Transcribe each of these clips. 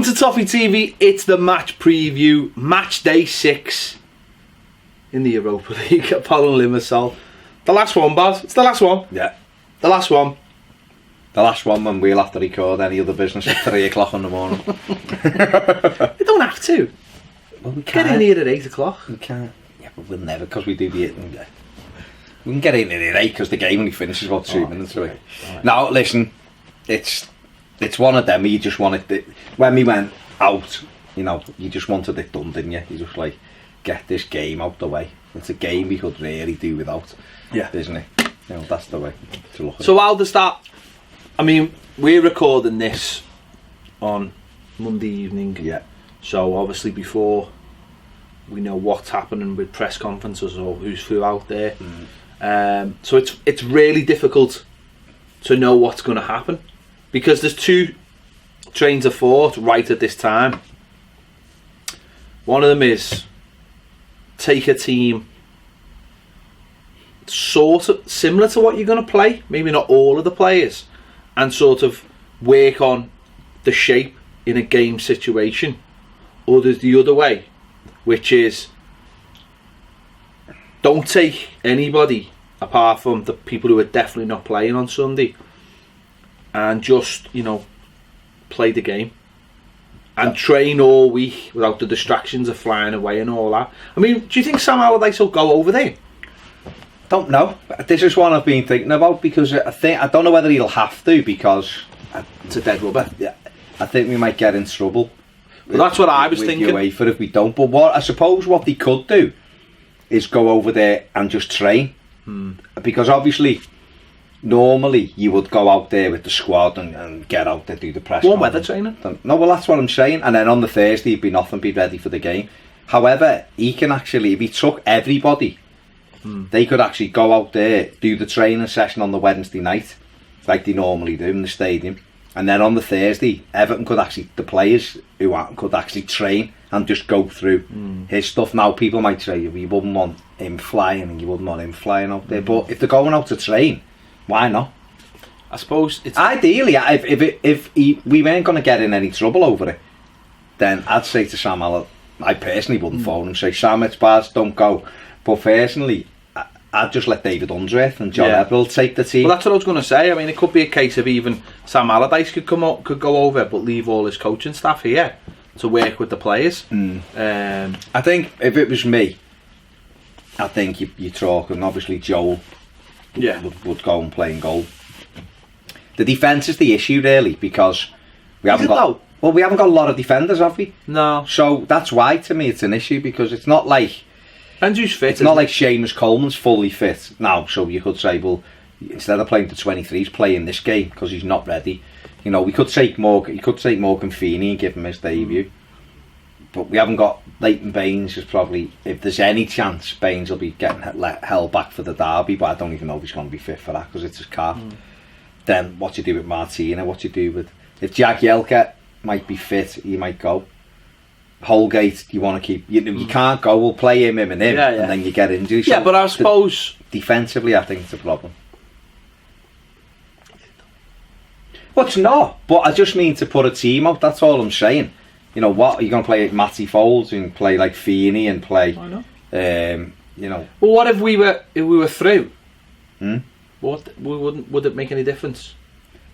Welcome to Toffee TV. It's the match preview, match day 6 in the Europa League. Apollon Limassol. The last one, Baz. It's the last one. Yeah. The last one. The last one when we'll have to record any other business at 3 o'clock in the morning. You don't have to. Well, we can't. Get in here at 8 o'clock. We can't. Yeah, but we'll never, because we do the... We can get in here at 8 because the game only finishes about 2 minutes away. Right. Now, listen, it's one of them. You just wanted it. When we went out, you know, you just wanted it done, didn't you? You just like, get this game out the way. It's a game we could really do without. Yeah. Isn't it? You know, that's the way to look at it. So how does that... I mean, we're recording this on Monday evening. Yeah. So obviously before we know what's happening with press conferences or who's flew out there. So it's really difficult to know what's going to happen because there's 2 trains of thought right at this time. One of them is take a team sort of similar to what you're going to play, maybe not all of the players, and sort of work on the shape in a game situation. Or there's the other way, which is don't take anybody apart from the people who are definitely not playing on Sunday and just, you know, play the game and train all week without the distractions of flying away and all that. I mean, do you think Sam Allardyce will go over there? Don't know. This is one I've been thinking about because I don't know whether he'll have to because it's a dead rubber. Yeah, I think we might get in trouble. Well, that's what I was thinking. UEFA if we don't. But what I suppose what they could do is go over there and just train, because obviously normally you would go out there with the squad and get out there, do the press. Warm weather training. No, well that's what I'm saying. And then on the Thursday he'd be nothing, be ready for the game. However, he can actually, if he took everybody. They could actually go out there, do the training session on the Wednesday night, like they normally do in the stadium, and then on the Thursday, Everton could actually, the players who aren't, could actually train and just go through his stuff. Now, people might say you wouldn't want him flying and you wouldn't want him flying out there, but if they're going out to train, why not? I suppose it's... Ideally, if we weren't going to get in any trouble over it, then I'd say to Sam Allardyce, I personally wouldn't phone him, say, Sam, it's bad, don't go. But personally, I'd just let David Unsworth and John Edwell take the team. Well, that's what I was going to say. I mean, it could be a case of even Sam Allardyce could go over, but leave all his coaching staff here to work with the players. I think if it was me, I think you're talking, obviously Joel would go and play in goal. The defence is the issue, really, because we haven't got a lot of defenders, have we? No. So that's why, to me, it's an issue, because it's not like... And who's fit? It's not like Seamus Coleman's fully fit now, so you could say, well, instead of playing the 23, he's playing this game because he's not ready. You know, we could take Morgan Feeney and give him his debut, but we haven't got Leighton Baines. Is probably, if there's any chance, Baines will be getting held back for the derby, but I don't even know if he's going to be fit for that because it's his calf. Then what you do with Martina? What you do with if Jagielka might be fit, he might go. Holgate, you want to keep... You can't go, we'll play him and then you get injured. Yeah, but I suppose... Defensively, I think it's a problem. Well, it's not, but I just mean to put a team out, that's all I'm saying. You know, what, are you going to play like Matty Folds and play like Feeney and play... Why not? You know... Well, what if we were through? Would it make any difference?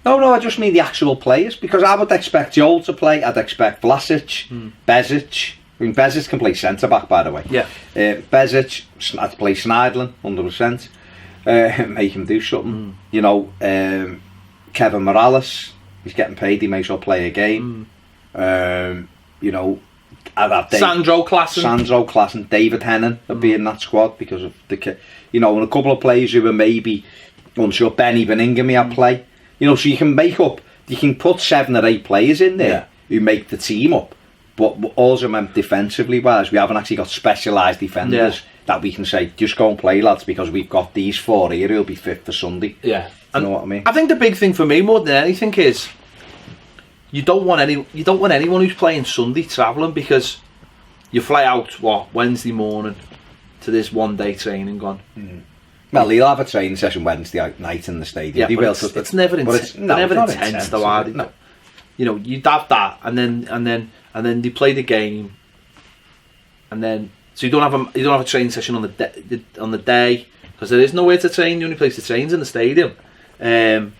No, I just mean the actual players, because I would expect Joel to play, I'd expect Vlasic, Bezic. I mean, Bezic can play centre-back, by the way. Yeah. Bezic, I'd play Schneiderlin, 100%. Make him do something. You know, Kevin Morales, he's getting paid, he may as well play a game. You know, I'd have Sandro Klassen, David Hennon would be in that squad because of the... You know, and a couple of players who were maybe unsure. Benny Beningham I'd play. You know, so you can put 7 or 8 players in there who make the team up. But also meant defensively wise, we haven't actually got specialised defenders that we can say, just go and play, lads, because we've got these 4 here who'll be fit for Sunday. Yeah. You know what I mean? I think the big thing for me more than anything is you don't want anyone who's playing Sunday travelling, because you fly out Wednesday morning to this 1 day training gone. Well, he'll have a training session Wednesday night in the stadium. Yeah, but it's never intense though, are they? No. you know, you'd have that, and then they play the game, and then so you don't have a training session on the day because there is nowhere to train. The only place to train is in the stadium. Then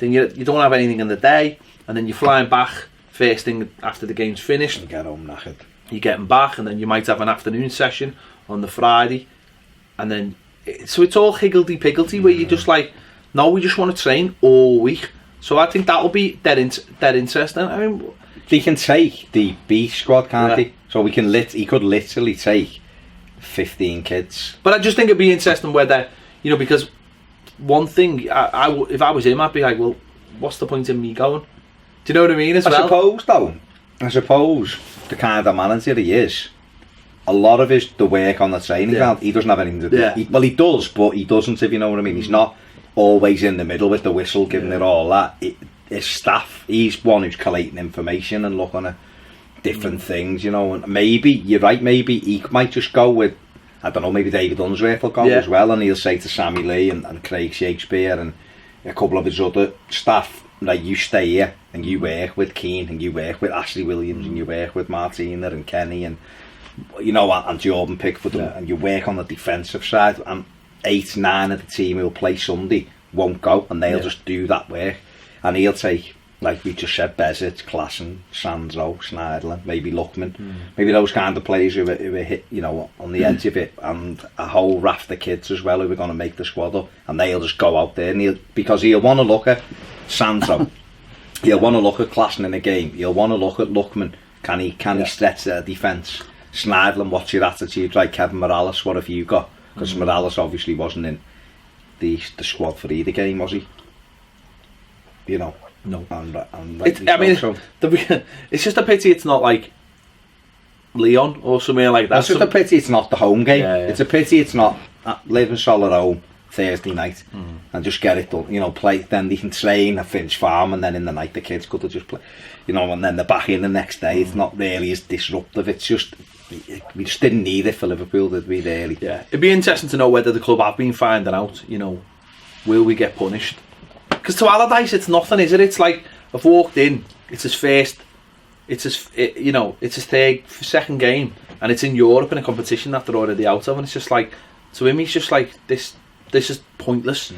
you don't have anything in the day, and then you're flying back first thing after the game's finished. You get home knackered. You're getting back, and then you might have an afternoon session on the Friday, and then so it's all higgledy-piggledy where you're just like, no, we just want to train all week. So I think that'll be dead interesting. I mean, they can take the B squad, can't they? So he could literally take 15 kids. But I just think it'd be interesting whether, you know, because one thing, if I was him, I'd be like, well, what's the point in me going? Do you know what I mean? I suppose the kind of manager he is, a lot of the work on the training ground, he doesn't have anything to do. Yeah. He does, but he doesn't, if you know what I mean. He's not always in the middle with the whistle, giving it all that. His staff, he's one who's collating information and looking at different things, you know. And maybe, you're right, maybe he might just go with, I don't know, maybe David Unsworth will go as well, and he'll say to Sammy Lee and Craig Shakespeare and a couple of his other staff, like, you stay here and you work with Keane and you work with Ashley Williams and you work with Martina and Kenny and, you know, and Jordan Pickford and you work on the defensive side, and 8, 9 of the team who'll play Sunday won't go, and they'll just do that work, and he'll take, like we just said, Bezic, Klassen, Sandro, Schneiderlin, maybe Luckman, maybe those kind of players who are hit, you know, on the edge of it, and a whole raft of kids as well who are going to make the squad up, and they'll just go out there, and he'll want to look at Sandro, he'll want to look at Klassen in a game, he'll want to look at Luckman, can he stretch their defence, Schneiderlin, what's your attitude, like Kevin Morales, what have you got? Because Morales obviously wasn't in the squad for either game, was he? You know. No. And I mean, it's just a pity it's not like Leon or somewhere like that. It's just a pity it's not the home game. Yeah. It's a pity it's not Limassol at home Thursday night and just get it done. You know, play. Then they can train at Finch Farm, and then in the night the kids could have just play. You know, and then they're back in the next day. It's not really as disruptive. It's just, we just didn't need it for Liverpool, did we, really? Yeah, it'd be interesting to know whether the club have been finding out, you know, will we get punished? Because to Allardyce it's nothing, is it? It's like, I've walked in, it's his first, it's his second game, and it's in Europe in a competition that they're already out of, and it's just like, to him he's just like, this is pointless.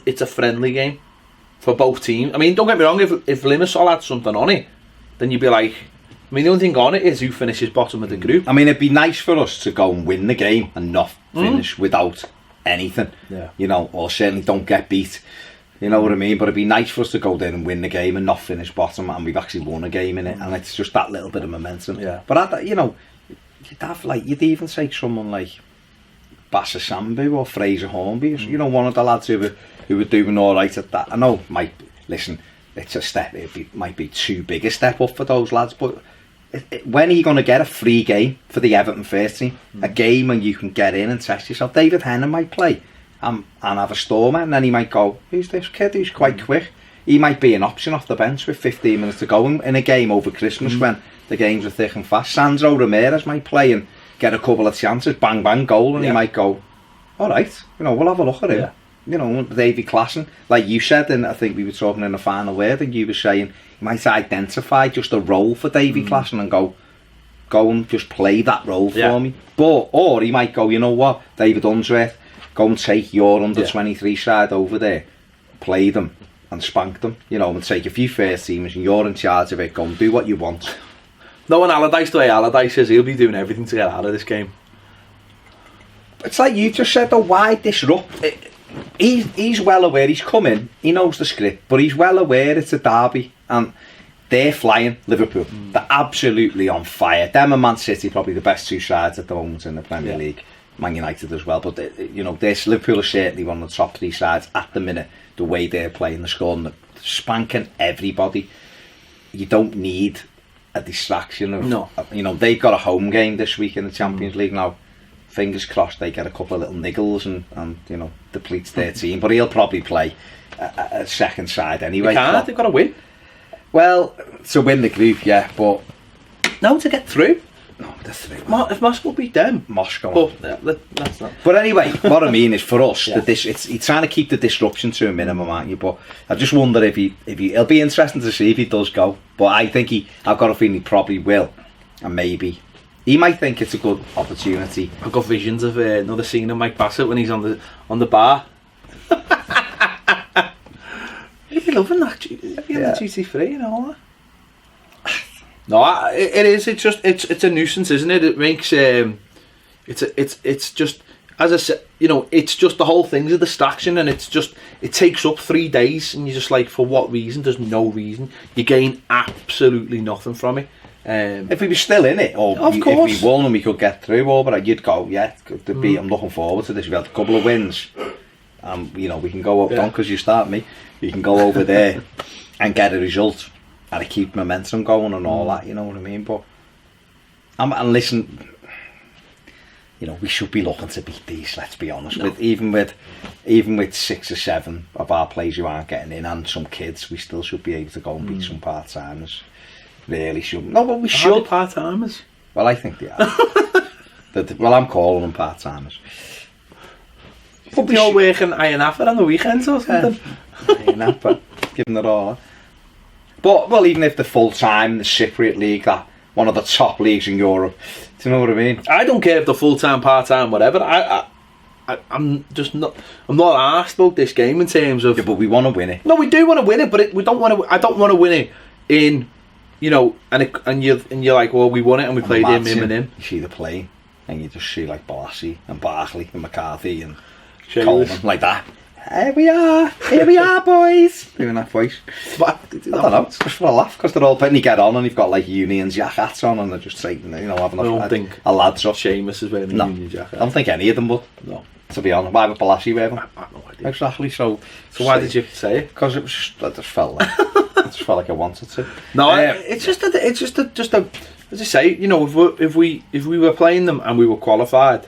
It's a friendly game for both teams. I mean, don't get me wrong, if Limassol had something on it, then you'd be like, I mean, the only thing on it is who finishes bottom of the group. I mean, it'd be nice for us to go and win the game and not finish without anything. Yeah. You know, or certainly don't get beat. You know what I mean? But it'd be nice for us to go there and win the game and not finish bottom, and we've actually won a game in it, and it's just that little bit of momentum. Yeah. But you know, you'd even say someone like Bassa Sambu or Fraser Hornby, you know, one of the lads who were doing all right at that. I know, it's a step. Might be too big a step up for those lads, but when are you going to get a free game for the Everton first team? A game when you can get in and test yourself. David Hennon might play and have a stormer, and then he might go, who's this kid who's quite quick? He might be an option off the bench with 15 minutes to go in a game over Christmas when the games are thick and fast. Sandro Ramirez might play and get a couple of chances, bang bang goal, and he might go, alright, you know, we'll have a look at him. Yeah. You know, Davy Klassen, like you said, and I think we were talking in the final word, and you were saying you might identify just a role for Davy Klassen and go and just play that role for me. Or he might go, you know what, David Unsworth, go and take your under 23 side over there, play them and spank them, you know, and take a few first teamers, and you're in charge of it. Go and do what you want. No, and Allardyce, the way Allardyce says, he'll be doing everything to get out of this game. It's like you just said, though, why disrupt it? He's well aware, he's coming, he knows the script, but he's well aware it's a derby, and they're flying, Liverpool. They're absolutely on fire. Them and Man City, probably the best two sides at the moment in the Premier League. Man United as well, but you know, Liverpool are certainly one of the top three sides at the minute. The way they're playing, they're scoring, they're spanking everybody. You don't need a distraction of, you know, they've got a home game this week in the Champions League now. Fingers crossed they get a couple of little niggles and you know, depletes their team, but he'll probably play a second side anyway. They've got to win. Well, to win the group, yeah, but no, to get through. No, that's 3. If Moscow beat them, Moscow. But that's not. But anyway, what I mean is for us, Yeah. he's trying to keep the disruption to a minimum, aren't you? But I just wonder if it'll be interesting to see if he does go. But I think I've got a feeling he probably will, and maybe he might think it's a good opportunity. I've got visions of another scene of Mike Bassett when he's on the bar. He'd be loving that. He'd be on the duty free and all that. No, it is. It's just it's a nuisance, isn't it? It makes it's just, as I said, it's just the whole thing's a distraction, and it takes up 3 days, and you're just like, for what reason? There's no reason. You gain absolutely nothing from it. If he was still in it, or of course, if we won and we could get through, but you'd go, I'm looking forward to this. We had a couple of wins, we can go up, don't because you start me. You can go over there and get a result and keep momentum going and all that. You know what I mean? But and listen, we should be looking to beat these. Let's be honest. No. Even with 6 or 7 of our players who aren't getting in, and some kids, we still should be able to go and beat some part timers. Really should. No, but we should. Part timers. Well, I think they are. Well, I'm calling them part timers. But we all working Iron Apple on the weekends or something. Iron Apple, giving it all. But well, even if they're full time, the Cypriot League, that one of the top leagues in Europe. Do you know what I mean? I don't care if they're full time, part time, whatever. I'm just not. I'm not asked about this game in terms of. Yeah, but we want to win it. No, we do want to win it, but we don't want to. I don't want to win it in. And you're like, well, we won it and we played him and him. You see the plane, and you just see like Balassi and Barkley and McCarthy and Shameless. Coleman like that. Here we are, boys. Doing that voice. But I don't know, it's just for a laugh, because they're all putting you get on and you've got like Union Jack hats on and they're just taking, having a lad's up. Seamus is wearing a Union Jack hat. I don't think any of them would. No. To be honest, why would Balassi wear them? I have no idea. Exactly, so why did you say it? Because it was just, I just felt like I wanted to. No, it's just a as I say, if we were playing them and we were qualified,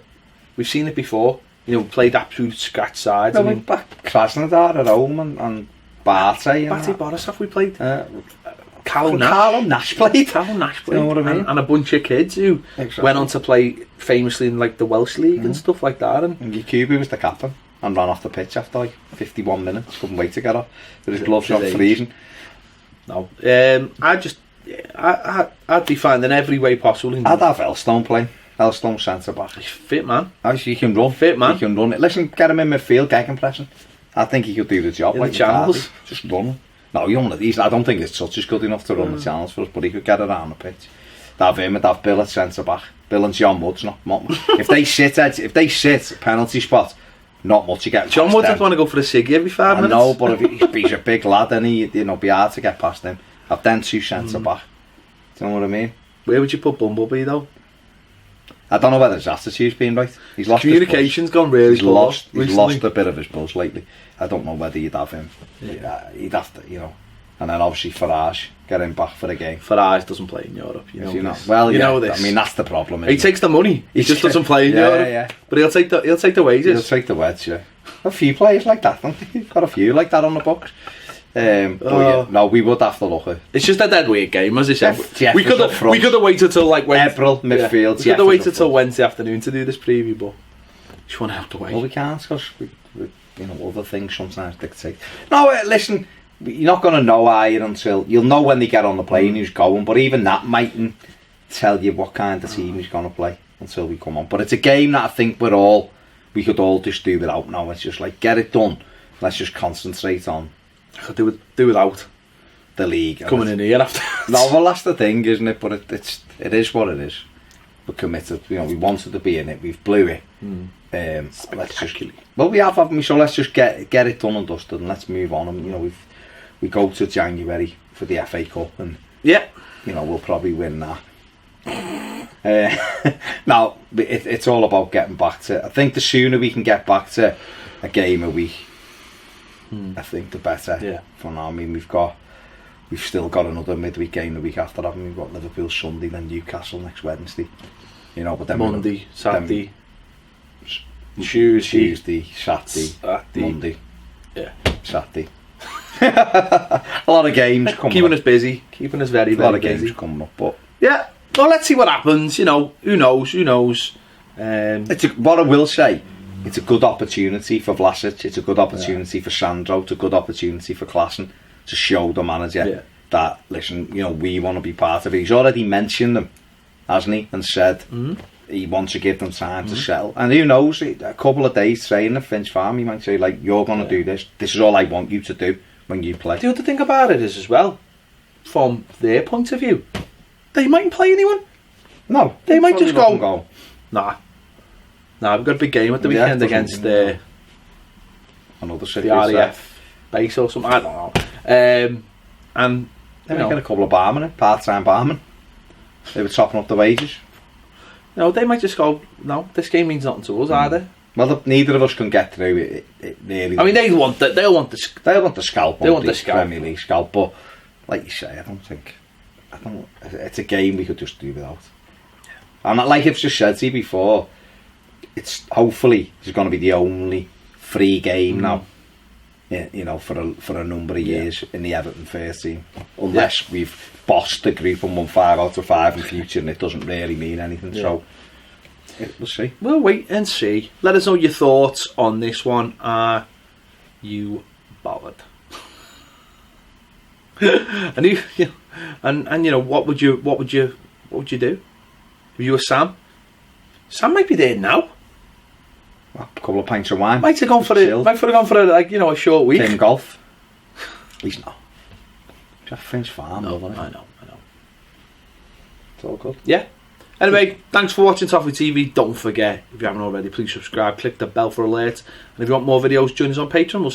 we've seen it before. We played absolute scratch sides. No, back Krasnodar at home and Barty. Batty Borisov we played. Carlo Nash played. Carlo Nash played. You know what I mean? And a bunch of kids who went on to play famously in like the Welsh League and stuff like that. And Yakubu was the captain and ran off the pitch after like 51 minutes. Couldn't wait to get off. With his gloves on freezing. No, I'd be fine in every way possible. I'd have Elstone playing. Elstone centre back. He's fit, man. He can run. Fit, man. He can run it. Listen, get him in midfield, gegenpressing. I think he could do the job. In like the channels. Just run. No, you don't. I don't think his touch is good enough to run the channels for us, but he could get around the pitch. Have him and have Bill at centre back. Bill and John Woods, not much. If they sit penalty spot, not much you get. John Woods would want to go for a ciggy every 5 minutes. No, but if he's a big lad, then be hard to get past him. Have them 2 centre back. Do you know what I mean? Where would you put Bumblebee though? I don't know whether his attitude's been right. He's lost. Communication's gone really poor. He's lost a bit of his buzz lately. I don't know whether you'd have him. Yeah. He'd have to, and then obviously Farage, get him back for the game. Farage doesn't play in Europe. Well, know this. I mean, that's the problem. He takes the money. He just doesn't play in Europe. Yeah. But he'll take the wages. He'll take the wedge. Yeah. A few players like that. Don't you? Got a few like that on the books. No, we would have to look at. It's just a dead weight game, as I said. We could have waited till like April midfield. We could have waited till Wednesday afternoon to do this preview, but just want to have to wait. Well, we can't because other things sometimes dictate. No, listen, you're not going to know until you'll know when they get on the plane who's going. But even that mightn't tell you what kind of team he's going to play until we come on. But it's a game that I think we could all just do without now. It's just like get it done. Let's just concentrate on. I could do without the league coming in here after. No, well, that's the thing, isn't it? But it is what it is. We're committed. We wanted to be in it. We've blew it. We have, haven't we? So let's just get it done and dusted, and let's move on. And we go to January for the FA Cup, and we'll probably win that. Now it's all about getting back to. I think the sooner we can get back to a game a week, I think the better. Yeah. For now, I mean, we've still got another midweek game the week after, haven't we? We've got Liverpool Sunday, then Newcastle next Wednesday. But then Monday, Saturday, Tuesday, Saturday, Monday, Saturday. A lot of games coming. Keeping us busy, keeping us very, very busy. A lot of games coming up, but Well, let's see what happens. You know, who knows? What I will say, it's a good opportunity for Vlasic. It's a good opportunity for Sandro. It's a good opportunity for Klaassen to show the manager that, listen, you know, we want to be part of it. He's already mentioned them, hasn't he? And said he wants to give them time to settle. And who knows, a couple of days training at Finch Farm, he might say, like, you're going to do this. This is all I want you to do when you play. The other thing about it is, as well, from their point of view, they mightn't play anyone. No. They might just go, nah, we've got a big game at the weekend against the RAF base or something, I don't know. And they might get a couple of barmen, part-time barmen. They were topping up the wages. No, they might just go, no, this game means nothing to us, either. Well, neither of us can get through it. It really. I mean, they'll want the scalp. They want the scalp. Premier League scalp, but like you say, I don't. It's a game we could just do without. And like I've just said to you before, it's hopefully it's going to be the only free game now. Yeah, you know, for a number of years in the Everton first team, unless we've bossed the group and won 5 out of 5 in future, and it doesn't really mean anything. So we'll see. We'll wait and see. Let us know your thoughts on this one. Are you bothered? And you know, what would you do? If you were Sam? Sam might be there now. Well, a couple of pints of wine. Might have gone for a like, you know, a short week. Playing golf. He's not. Just Finch Farm. No, I know. It's all good. Yeah. Anyway, thanks for watching Toffee TV. Don't forget, if you haven't already, please subscribe. Click the bell for alerts. And if you want more videos, join us on Patreon. We'll see you